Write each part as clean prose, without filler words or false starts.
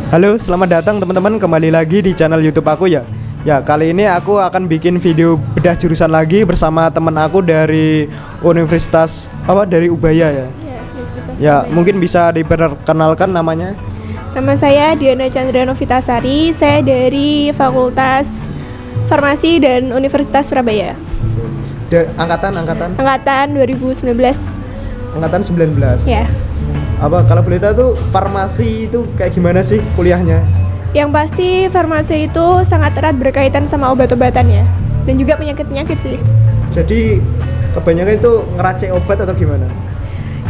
Halo, selamat datang teman-teman kembali lagi di channel YouTube aku ya. Ya, kali ini aku akan bikin video bedah jurusan lagi bersama teman aku dari Universitas dari Ubaya ya. Ya, mungkin bisa diperkenalkan namanya. Nama saya Diana Chandra Novitasari, saya dari Fakultas Farmasi dan Universitas Surabaya. Angkatan Angkatan 2019. Angkatan 19. Ya. Kalau boleh tahu tuh farmasi itu kayak gimana sih kuliahnya? Yang pasti farmasi itu sangat erat berkaitan sama obat-obatan ya. Dan juga penyakit-penyakit sih. Jadi kebanyakan itu ngeracik obat atau gimana?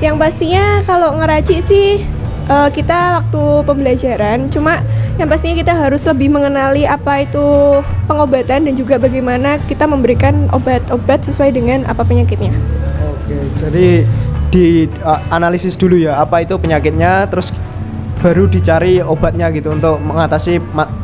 Yang pastinya kalau ngeracik sih kita waktu pembelajaran, cuma yang pastinya kita harus lebih mengenali apa itu pengobatan dan juga bagaimana kita memberikan obat-obat sesuai dengan apa penyakitnya. Oke, jadi di analisis dulu ya apa itu penyakitnya, terus baru dicari obatnya gitu untuk mengatasi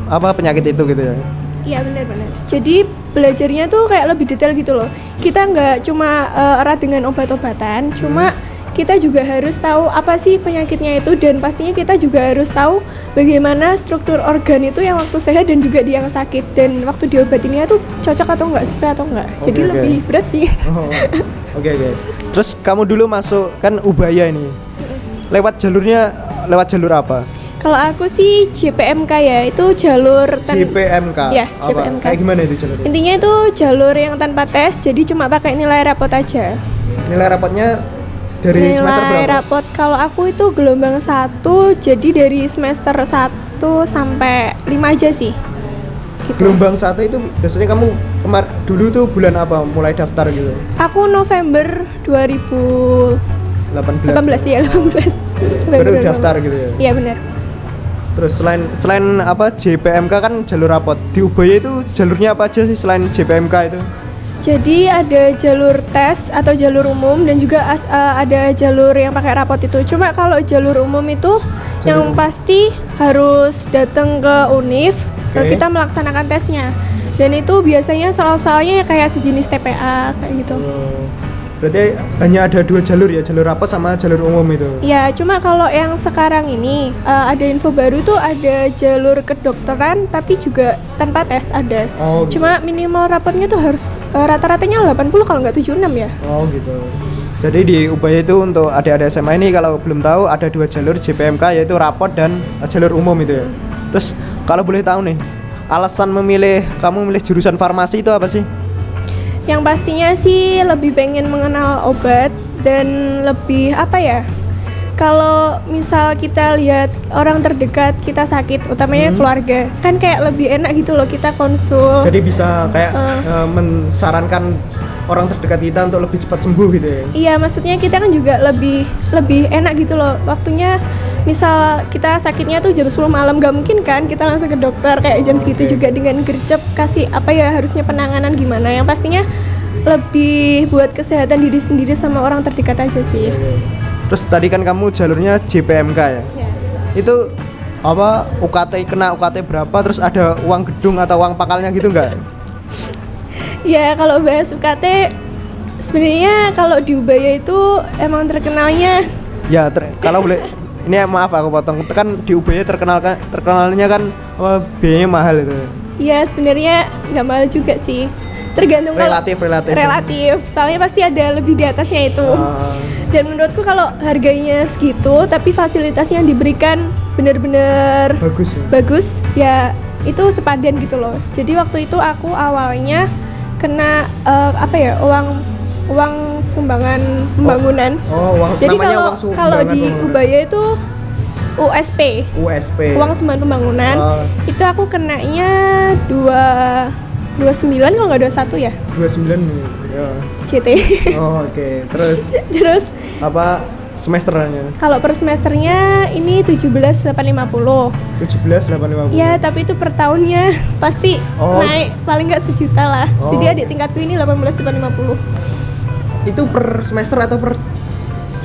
penyakit itu gitu ya. Iya benar-benar. Jadi belajarnya tuh kayak lebih detail gitu loh. Kita nggak cuma erat dengan obat-obatan, cuma kita juga harus tahu apa sih penyakitnya itu, dan pastinya kita juga harus tahu bagaimana struktur organ itu yang waktu sehat dan juga di yang sakit, dan waktu diobatinnya tuh cocok atau enggak, sesuai atau enggak. Jadi lebih berat sih. Oke. Terus kamu dulu masuk kan Ubaya ini. Lewat jalur apa? Kalau aku sih JPMK ya, itu jalur JPMK. Ya, JPMK. Kayak gimana itu jalurnya? Intinya itu jalur yang tanpa tes, jadi cuma pakai nilai rapot aja. Nilai rapotnya dari semester berapa? Nilai rapot kalau aku itu gelombang 1, jadi dari semester 1 sampai 5 aja sih. Gitu. Gelombang 1 itu biasanya kamu dulu tuh bulan apa mulai daftar gitu? Aku November 2018 ya, 18. Baru daftar gitu ya? Iya benar. Terus selain JPMK kan jalur rapot. Di Ubaya itu jalurnya apa aja sih selain JPMK itu? Jadi ada jalur tes atau jalur umum dan juga ada jalur yang pakai rapot itu. Cuma kalau jalur umum itu yang pasti harus datang ke Univ, kita melaksanakan tesnya. Dan itu biasanya soal-soalnya kayak sejenis TPA kayak gitu. Berarti hanya ada 2 jalur ya, jalur rapot sama jalur umum itu? Ya, cuma kalau yang sekarang ini ada info baru tuh ada jalur kedokteran tapi juga tanpa tes ada. Cuma minimal rapotnya tuh harus rata-ratanya 80 kalau nggak 76 ya. Oh gitu. Jadi di Ubaya itu untuk adik-adik SMA ini kalau belum tahu ada 2 jalur JPMK, yaitu rapot dan jalur umum itu ya. Terus kalau boleh tahu nih, alasan kamu memilih jurusan farmasi itu apa sih? Yang pastinya sih lebih pengen mengenal obat dan lebih kalau misal kita lihat orang terdekat kita sakit, utamanya keluarga, kan kayak lebih enak gitu loh kita konsul. Jadi bisa kayak mensarankan orang terdekat kita untuk lebih cepat sembuh gitu ya? Iya, maksudnya kita kan juga lebih enak gitu loh waktunya. Misal kita sakitnya tuh jam 10 malam, gak mungkin kan kita langsung ke dokter kayak jam segitu juga dengan gercep kasih harusnya penanganan gimana. Yang pastinya lebih buat kesehatan diri sendiri sama orang terdekat aja sih. Terus tadi kan kamu jalurnya JPMK ya? Itu kena UKT berapa, terus ada uang gedung atau uang pakalnya gitu nggak? Ya kalau bahas UKT sebenarnya kalau di Ubaya itu emang terkenalnya kalau boleh ini maaf aku potong, kan di Ubaya terkenalnya kan biayanya mahal itu. Iya sebenarnya nggak mahal juga sih, tergantung relatif. Soalnya pasti ada lebih di atasnya itu. Dan menurutku kalau harganya segitu tapi fasilitasnya yang diberikan benar-benar bagus ya itu sepadan gitu loh. Jadi waktu itu aku awalnya kena uang sumbangan pembangunan. Jadi kalau di Ubaya itu USP. Uang sumbangan pembangunan. Itu aku kenanya 29 kalau nggak 21 ya? 29 ya. CT. Oke. Terus semesternya? Kalau per semesternya ini 17.850. 17.850. Ya, tapi itu per tahunnya pasti naik paling nggak sejuta lah. Jadi adik tingkatku ini 18.850. Itu per semester atau per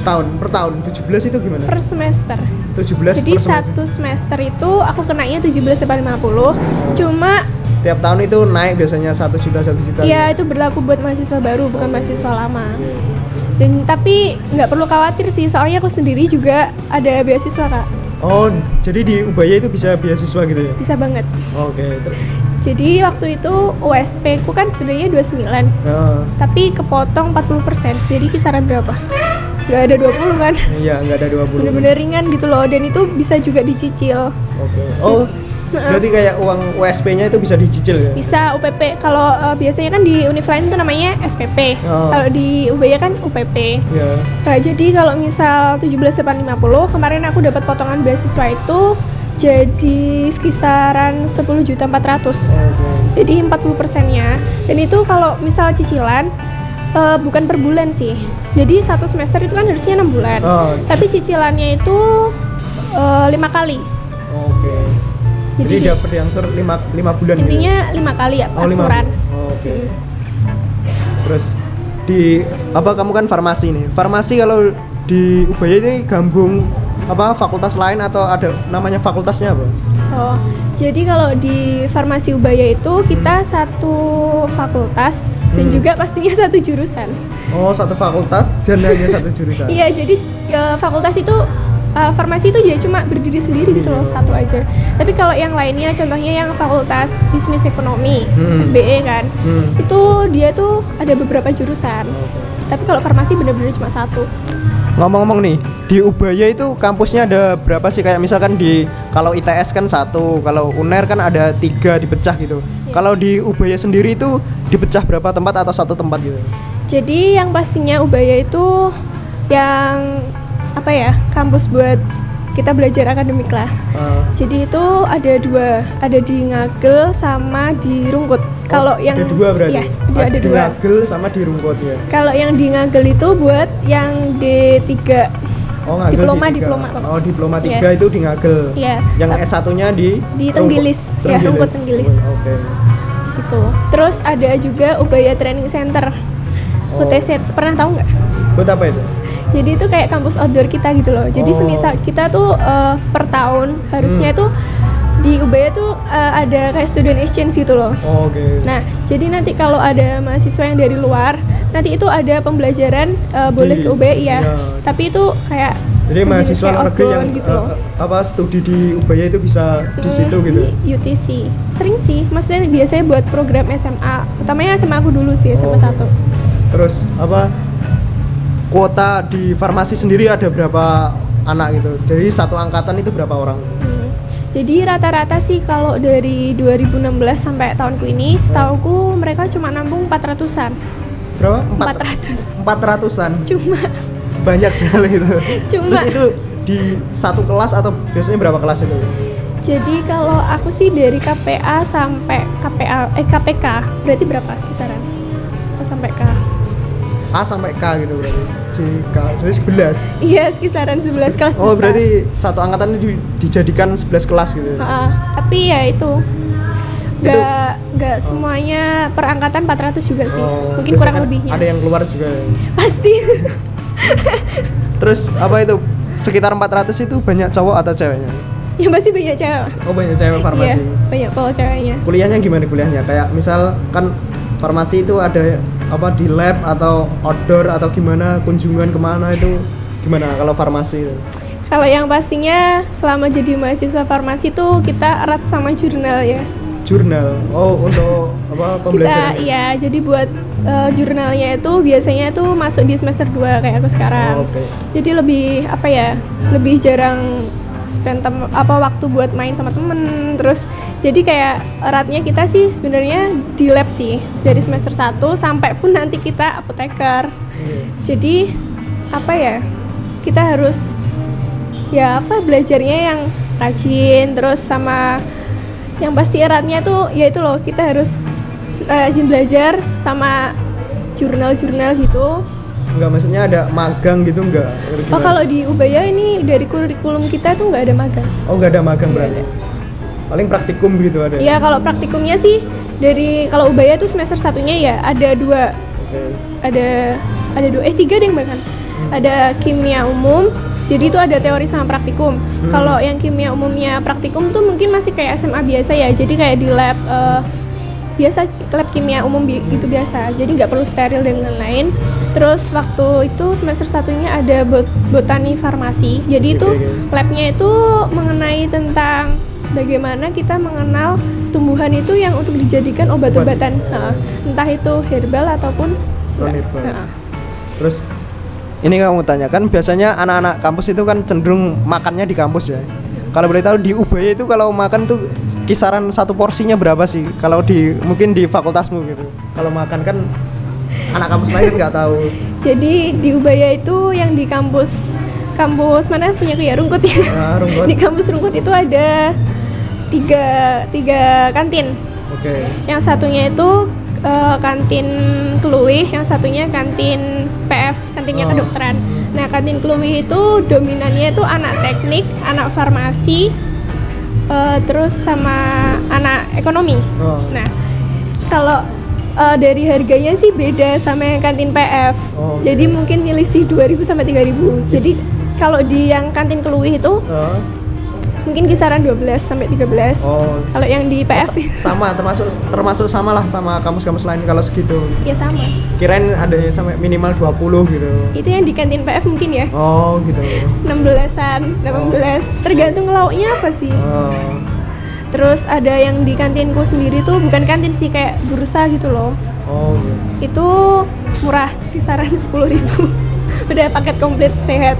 tahun? Per tahun. 17 itu gimana? Per semester. 17. Jadi satu semester itu aku kenanya 17.850. Cuma tiap tahun itu naik biasanya 1 juta. Iya, itu berlaku buat mahasiswa baru, bukan mahasiswa lama. Dan tapi nggak perlu khawatir sih, soalnya aku sendiri juga ada beasiswa Kak. Oh, jadi di Ubaya itu bisa beasiswa gitu ya? Bisa banget. Oke, Jadi waktu itu USP ku kan sebenarnya 29, Nah, tapi kepotong 40%. Jadi kisaran berapa? Nggak ada 20 kan? iya, nggak ada 20. Bener-bener ringan gitu loh, dan itu bisa juga dicicil. Oke. Oh, berarti kayak uang USP-nya itu bisa dicicil ya? Bisa UPP. Kalau biasanya kan di univ lain itu namanya SPP. Oh. Kalau di Ubaya kan UPP. Iya. Nah, jadi kalau misal 17.850 kemarin aku dapat potongan beasiswa itu jadi kisaran 10.400.000. Oke. Jadi 40%-nya. Dan itu kalau misal cicilan bukan per bulan sih. Jadi satu semester itu kan harusnya 6 bulan. Oh. Tapi cicilannya itu 5 kali. Oke. Jadi dapat yang 5 bulan Intinya 5 kali ya gitu. 5 angsuran. Oke. Terus di apa kamu kan farmasi nih. Farmasi kalau di Ubaya ini gabung apa fakultas lain atau ada namanya fakultasnya apa? Oh, jadi kalau di farmasi Ubaya itu kita satu fakultas dan juga pastinya satu jurusan. Oh, satu fakultas dan hanya satu jurusan. Iya, jadi fakultas itu farmasi itu ya cuma berdiri sendiri gitu loh, satu aja. Tapi kalau yang lainnya, contohnya yang fakultas bisnis ekonomi, BE kan, itu dia tuh ada beberapa jurusan. Tapi kalau farmasi benar-benar cuma satu. Ngomong-ngomong nih, di Ubaya itu kampusnya ada berapa sih? Kayak misalkan kalau ITS kan satu, kalau UNER kan ada 3 dipecah gitu. Kalau di Ubaya sendiri itu dipecah berapa tempat atau satu tempat gitu? Jadi yang pastinya Ubaya itu yang apa ya, kampus buat kita belajar akademik lah. Jadi itu ada 2, ada di Ngagel sama di Rungkut. Kalau yang ada 2 berarti. Iya, ada 2. Di Ngagel sama di Rungkut ya. Kalau yang di Ngagel itu buat yang D3. Oh, Ngagel diploma. Oh, diploma 3 Iya. itu di Ngagel. Iya. Yang S1-nya di Tenggilis. Ya, Rungkut Tenggilis. Oke. Di situ. Terus ada juga Ubaya Training Center. UTC, pernah tahu nggak? Buat apa itu? Jadi itu kayak kampus outdoor kita gitu loh. Jadi semisal kita tuh per tahun harusnya tuh di Ubaya tuh ada kayak student exchange gitu loh. Oke. Nah, jadi nanti kalau ada mahasiswa yang dari luar, nanti itu ada pembelajaran boleh ke Ubaya iya. Tapi itu kayak jadi mahasiswa luar negeri yang gitu loh. apa studi di Ubaya itu bisa di situ gitu. Di UTC. Sering sih. Maksudnya biasanya buat program SMA. Utamanya SMA aku dulu sih, SMA 1. Terus apa kuota di farmasi sendiri ada berapa anak gitu? Jadi satu angkatan itu berapa orang? Jadi rata-rata sih kalau dari 2016 sampai tahunku ini, setauku mereka cuma nampung 400-an. Berapa? 400. 400-an. Cuma banyak sekali itu. Cuma terus itu di satu kelas atau biasanya berapa kelas itu? Jadi kalau aku sih dari KPA sampai KPK berarti berapa kisaran? A sampai K. A sampai K gitu berarti. JK jadi 11. Iya, kisaran 11 kelas besar. Oh, berarti satu angkatan itu dijadikan 11 kelas gitu. Tapi ya itu nggak semuanya per angkatan 400 juga sih. Mungkin kurang kan lebihnya. Ada yang keluar juga. Pasti. Terus apa itu? Sekitar 400 itu banyak cowok atau ceweknya? Yang pasti banyak cewek. Oh, banyak cewek farmasi. Iya, banyak kalau ceweknya. Kuliahnya gimana kuliahnya? Kayak misal kan farmasi itu ada apa di lab atau outdoor atau gimana, kunjungan kemana itu gimana kalau farmasi itu? Kalau yang pastinya selama jadi mahasiswa farmasi tuh kita erat sama jurnal ya. Jurnal? Oh, untuk apa pembelajaran? Kita iya, jadi buat jurnalnya itu biasanya tuh masuk di semester 2 kayak aku sekarang. Jadi lebih apa ya, lebih jarang spend waktu buat main sama temen. Terus jadi kayak eratnya kita sih sebenarnya di lab sih dari semester 1 sampai pun nanti kita apoteker. Jadi apa ya, kita harus ya belajarnya yang rajin, terus sama yang pasti eratnya tuh ya itu loh, kita harus rajin belajar sama jurnal-jurnal gitu. Enggak, maksudnya ada magang gitu enggak? Oh, kalau di Ubaya ini dari kurikulum kita tuh nggak ada magang. Oh, nggak ada magang berarti? Paling praktikum gitu ada? Iya, kalau praktikumnya sih kalau Ubaya tuh semester 1-nya ya ada 2. Ada 2, 3 deh bahkan. Ada kimia umum, jadi itu ada teori sama praktikum. Kalau yang kimia umumnya praktikum tuh mungkin masih kayak SMA biasa ya, jadi kayak di biasa, lab kimia umum gitu biasa, jadi nggak perlu steril dan lain-lain. Terus waktu itu semester satunya ada botani farmasi, jadi itu labnya itu mengenai tentang bagaimana kita mengenal tumbuhan itu yang untuk dijadikan obat-obatan, entah itu herbal ataupun non-herbal. Terus ini kamu tanyakan, biasanya anak-anak kampus itu kan cenderung makannya di kampus ya. Kalau boleh tahu di Ubaya itu kalau makan tuh kisaran satu porsinya berapa sih? Kalau mungkin di fakultasmu gitu. Kalau makan kan anak kampus lain nggak tahu. Jadi di Ubaya itu yang di kampus mana punya ya Rungkut ya. Rungkut. Di kampus Rungkut itu ada tiga kantin. Oke. Yang satunya itu kantin Kluwih, yang satunya kantin PF, kantinnya kedokteran. Nah, kantin Kluwih itu dominannya itu anak teknik, anak farmasi, terus sama anak ekonomi. Nah, kalau dari harganya sih beda sama yang kantin PF. Jadi mungkin nyelisih 2.000 sampai 3.000. Jadi kalau di yang kantin Kluwih itu mungkin kisaran 12 sampai 13. Kalau yang di PF sama termasuk sama lah sama kampus-kampus lain kalau segitu. Ya sama. Kirain ada yang sampai minimal 20 gitu. Itu yang di kantin PF mungkin ya. Gitu. 16-an, 18. Tergantung lauknya apa sih. Terus ada yang di kantinku sendiri tuh bukan kantin sih, kayak bursa gitu loh. Itu murah, kisaran 10.000. Udah paket komplit sehat.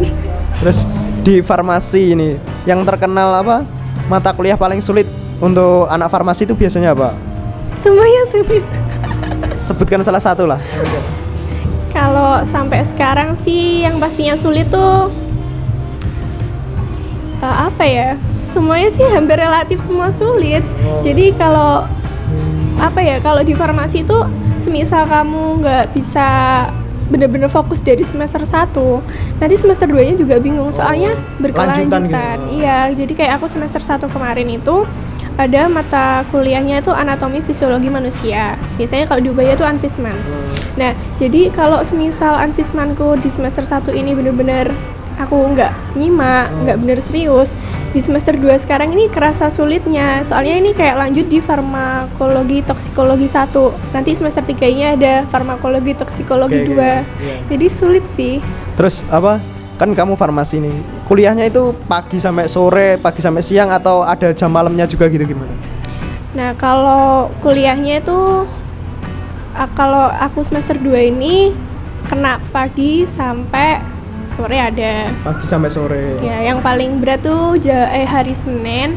Terus di farmasi ini yang terkenal apa? Mata kuliah paling sulit untuk anak farmasi itu biasanya apa? Semuanya sulit. Sebutkan salah satu lah. Kalau sampai sekarang sih yang pastinya sulit tuh apa ya? Semuanya sih hampir relatif semua sulit. Jadi kalau kalau di farmasi itu semisal kamu nggak bisa bener-bener fokus dari semester 1, nanti semester 2 nya juga bingung soalnya berkelanjutan gitu. Iya, jadi kayak aku semester 1 kemarin itu ada mata kuliahnya itu anatomi fisiologi manusia, biasanya kalau di Ubaya itu anfisman. Nah, jadi kalau semisal anfismanku di semester 1 ini bener-bener aku nggak nyimak, nggak bener serius, di semester 2 sekarang ini kerasa sulitnya, soalnya ini kayak lanjut di farmakologi toksikologi 1, nanti semester 3 nya ada farmakologi toksikologi 2. Jadi sulit sih. Terus kan kamu farmasi nih, kuliahnya itu pagi sampai sore, pagi sampai siang, atau ada jam malamnya juga gitu gimana? Nah, kalau kuliahnya itu kalau aku semester 2 ini kena pagi sampai sore ada. Pagi sampai sore. Ya, yang paling berat tuh hari Senin.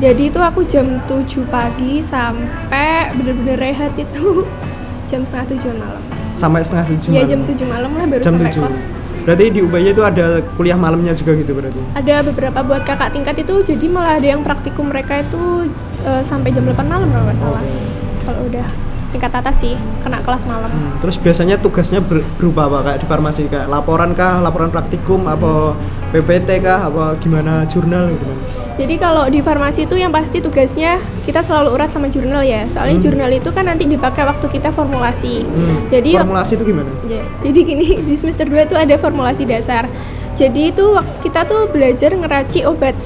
Jadi itu aku jam 7 pagi sampai bener-bener rehat itu jam setengah 7 malam. Sampai setengah 7 malam? Ya, jam 7 malam lah baru jam sampai 7. kos. Berarti di Ubaya itu ada kuliah malamnya juga gitu berarti? Ada beberapa buat kakak tingkat itu, jadi malah ada yang praktikum mereka itu sampai jam 8 malam kalau nggak salah. Kalau udah tingkat atas sih, kena kelas malam. Terus biasanya tugasnya berupa apa kayak di farmasi, kayak laporan kah, laporan praktikum, apa PPT kah, apa gimana, jurnal gitu? Jadi kalau di farmasi itu yang pasti tugasnya kita selalu urat sama jurnal ya, soalnya jurnal itu kan nanti dipakai waktu kita formulasi. Jadi formulasi itu gimana? Jadi gini, di semester 2 itu ada formulasi dasar. Jadi itu kita tuh belajar ngeraci obat.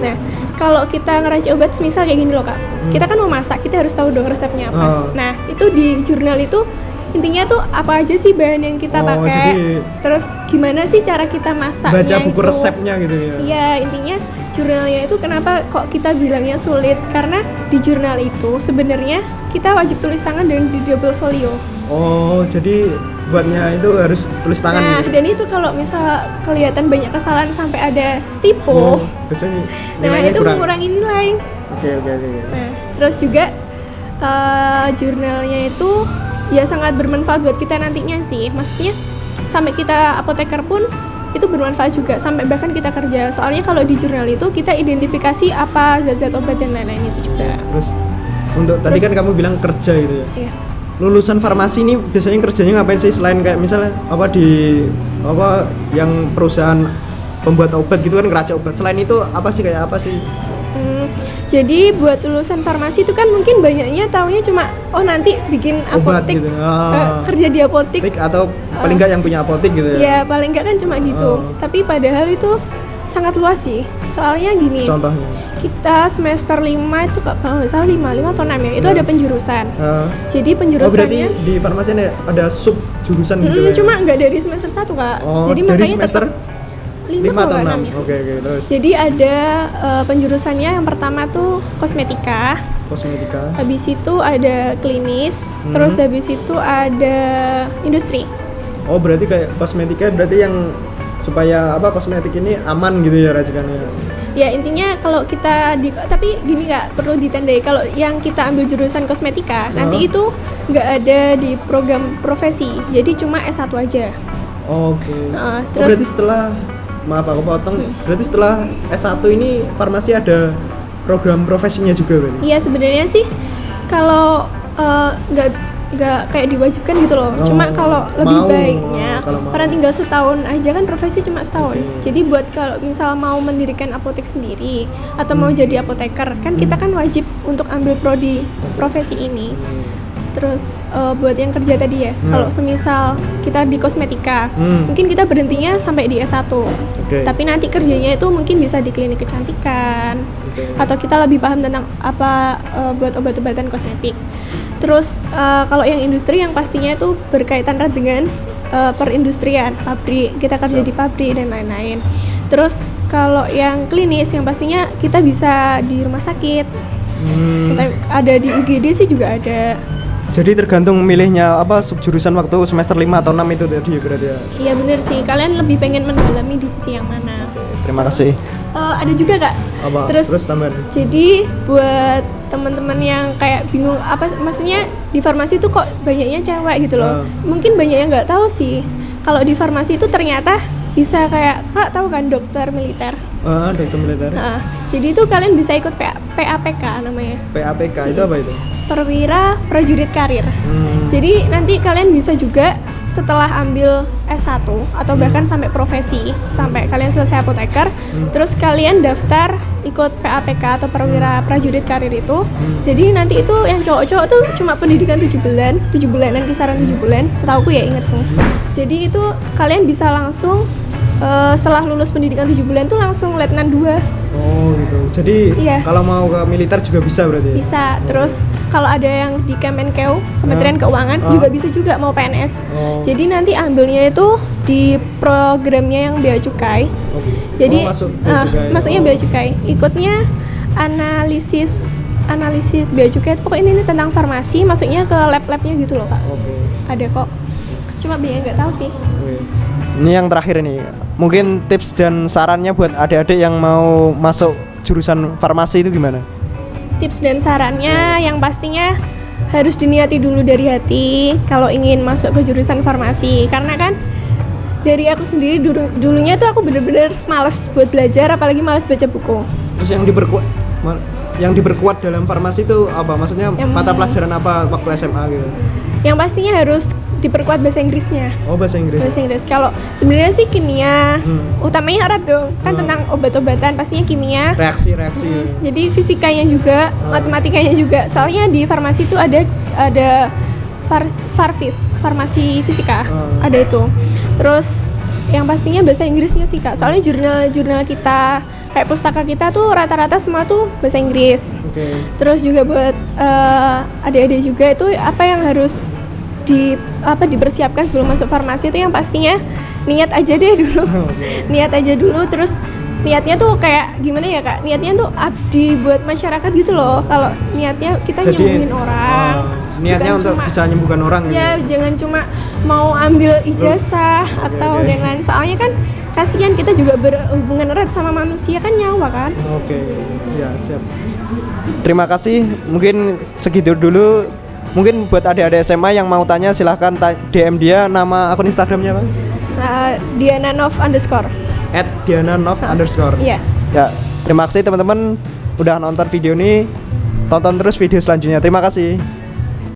Nah, kalau kita ngeraci obat semisal kayak gini loh Kak, kita kan mau masak, kita harus tahu dong resepnya apa. Nah, itu di jurnal itu intinya tuh apa aja sih bahan yang kita pakai, terus gimana sih cara kita masaknya, baca buku itu. Resepnya gitu ya. Iya, intinya jurnalnya itu kenapa kok kita bilangnya sulit, karena di jurnal itu sebenarnya kita wajib tulis tangan dan di double folio. Jadi buatnya itu harus tulis tangan. Nah, gitu. dan itu kalau misal kelihatan banyak kesalahan sampai ada typo, nah itu mengurangi nilai. Oke. Nah, terus juga jurnalnya itu ya sangat bermanfaat buat kita nantinya sih. Maksudnya sampai kita apoteker pun itu bermanfaat juga, sampai bahkan kita kerja. Soalnya kalau di jurnal itu kita identifikasi apa zat-zat obat dan lain-lain itu juga. Terus untuk tadi kan kamu bilang kerja gitu ya. Iya. Lulusan farmasi ini biasanya kerjanya ngapain sih, selain kayak misalnya yang perusahaan pembuat obat gitu kan, ngeraca obat. Selain itu apa sih? Jadi buat lulusan farmasi itu kan mungkin banyaknya taunya cuma nanti bikin apotek, gitu. Kerja di apotek atau paling nggak yang punya apotek gitu ya. Ya paling nggak kan cuma gitu. Tapi padahal itu sangat luas sih. Soalnya gini, Contohnya. kita semester 5 itu kalau nggak salah 5 atau 6 ya, itu Ya. ada penjurusan. Jadi Oh, berarti penjurusannya di farmasi ini ada sub jurusan gitu ya? cuma nggak dari semester 1 Kak. Oh, Jadi dari makanya semester 5 atau 6. ya. Oke, terus Jadi ada penjurusannya yang pertama tuh kosmetika, kosmetika. habis itu ada klinis, Hmm. terus habis itu ada industri. Oh, berarti kayak kosmetika berarti yang supaya kosmetik ini aman gitu ya racikannya. Ya intinya kalau kita tapi gini nggak perlu ditandai kalau yang kita ambil jurusan kosmetika nanti itu nggak ada di program profesi, jadi cuma S1 aja. Oke. Terus berarti setelah maaf aku potong, berarti setelah S1 ini farmasi ada program profesinya juga berarti? iya sebenarnya sih kalau nggak kayak diwajibkan gitu loh. Oh, Cuma kalau lebih mau, baiknya kalau mau. karena tinggal setahun aja kan profesi cuma setahun. Oke. Jadi buat kalau misal mau mendirikan apotek sendiri atau mau jadi apoteker kan kita kan wajib untuk ambil prodi profesi ini. Terus buat yang kerja tadi ya, kalau semisal kita di kosmetika, mungkin kita berhentinya sampai di S1. Oke. Tapi nanti kerjanya itu mungkin bisa di klinik kecantikan, atau kita lebih paham tentang apa buat obat-obatan kosmetik. Terus kalau yang industri yang pastinya itu berkaitan erat dengan perindustrian, pabrik, kita kerja di pabrik dan lain-lain. Terus kalau yang klinis yang pastinya kita bisa di rumah sakit, kita ada di UGD sih juga ada. Jadi tergantung milihnya subjurusan waktu semester 5 atau 6 itu tadi berarti ya. Iya bener sih, kalian lebih pengen mendalami di sisi yang mana? Terima kasih. Ada juga Kak. Terus tambahan. Jadi buat teman-teman yang kayak bingung maksudnya di farmasi itu kok banyaknya cewek gitu loh. Mungkin banyak yang nggak tahu sih. Kalau di farmasi itu ternyata bisa kayak Kak tahu kan dokter militer. Dokter militer. Nah, jadi itu kalian bisa ikut PAPK namanya. PAPK itu apa itu? Perwira Prajurit Karir. Jadi nanti kalian bisa juga setelah ambil S1 atau bahkan sampai profesi, sampai kalian selesai apoteker, terus kalian daftar ikut PAPK atau Perwira Prajurit Karir itu. Jadi nanti itu yang cowok-cowok tuh cuma pendidikan 7 bulanan kisaran 7 bulan, setauku ya ingetku. Jadi itu kalian bisa langsung setelah lulus pendidikan 7 bulan tuh langsung letnan 2. Oh gitu. Jadi kalau mau ke militer juga bisa berarti? Bisa. Terus kalau ada yang di Kemenkeu, Kementerian Keuangan juga bisa juga mau PNS. Jadi nanti ambilnya itu di programnya yang Bea Cukai. Jadi masuknya Bea Cukai. Ikutnya analisis Bea Cukai. Pokoknya ini tentang farmasi, masuknya ke lab-labnya gitu loh Kak. Ada kok. Cuma banyak nggak tahu sih. Ini yang terakhir nih, mungkin tips dan sarannya buat adik-adik yang mau masuk jurusan farmasi itu gimana? Tips dan sarannya yang pastinya harus diniati dulu dari hati kalau ingin masuk ke jurusan farmasi. Karena kan dari aku sendiri dulunya tuh aku bener-bener males buat belajar, apalagi males baca buku. Terus yang diperkuat dalam farmasi itu apa? Maksudnya mata pelajaran apa waktu SMA gitu? Yang pastinya harus diperkuat bahasa Inggrisnya. Oh, bahasa Inggris. Bahasa Inggris. Kalau sebenarnya sih kimia, utamanya erat dong. Kan tentang obat-obatan pastinya kimia. Reaksi. Jadi fisikanya juga, matematikanya juga. Soalnya di farmasi itu ada farfis, farmasi fisika. Ada itu. Terus yang pastinya bahasa Inggrisnya sih Kak. Soalnya jurnal kita kayak pustaka kita tuh rata-rata semua tuh bahasa Inggris. Terus juga buat adik-adik juga itu apa yang harus dipersiapkan sebelum masuk farmasi itu yang pastinya niat aja deh dulu. Niat aja dulu, terus niatnya tuh kayak gimana ya Kak? Niatnya tuh abdi buat masyarakat gitu loh. Kalau niatnya kita nyembuhin orang. Niatnya untuk bisa nyembuhkan orang gitu. Ya, jangan cuma mau ambil ijazah atau dan lain. Soalnya kan kasihan, kita juga berhubungan erat sama manusia kan, nyawa kan. Ya siap. Terima kasih, mungkin segitu dulu. Mungkin buat adik-adik SMA yang mau tanya silahkan DM dia. Nama akun Instagramnya apa? Diananov_. @diananov_. Iya. Ya, terima kasih teman-teman udah nonton video ini. Tonton terus video selanjutnya. Terima kasih.